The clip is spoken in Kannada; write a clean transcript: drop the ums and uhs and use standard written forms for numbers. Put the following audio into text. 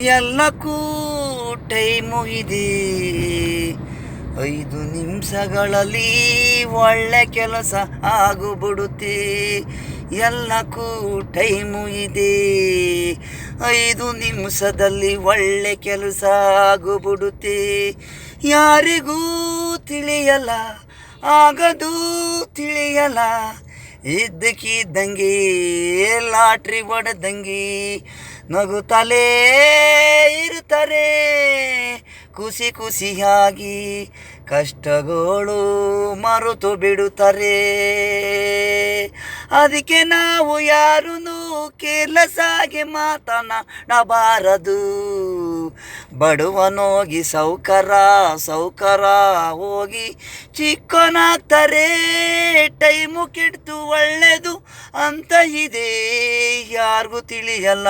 ಎಲ್ಲಕ್ಕೂ ಟೈಮು ಇದೆ, 5 ನಿಮಿಷಗಳಲ್ಲಿ ಒಳ್ಳೆ ಕೆಲಸ ಆಗಿಬಿಡುತ್ತೆ. ಎಲ್ಲಕ್ಕೂ ಟೈಮು ಇದೆ, 5 ನಿಮಿಷದಲ್ಲಿ ಒಳ್ಳೆ ಕೆಲಸ ಆಗಿಬಿಡುತ್ತೆ. ಯಾರಿಗೂ ತಿಳಿಯಲ್ಲ, ಆಗದು ತಿಳಿಯಲ್ಲ, ಇದ್ದಕ್ಕಿದ್ದಂಗೆ ಲಾಟ್ರಿ ಹೊಡೆದಂಗೆ ನಗುತ್ತಲೇ ಇರುತ್ತಾರೆ ಖುಷಿ ಖುಷಿಯಾಗಿ, ಕಷ್ಟಗಳು ಮರೆತು ಬಿಡುತ್ತಾರೆ. ಅದಕ್ಕೆ ನಾವು ಯಾರನ್ನು ಕೇರ್ಲೆಸ್ ಆಗಿ ಮಾತನಾಡಬಾರದು. ಬಡವನೋಗಿ ಸೌಕರ ಹೋಗಿ ಚಿಕ್ಕನಾಗ್ತಾರೆ. ಟೈಮು ಕೆಡ್ತು ಒಳ್ಳೆದು ಅಂತ ಇದೆ, ಯಾರಿಗೂ ತಿಳಿಯಲ್ಲ.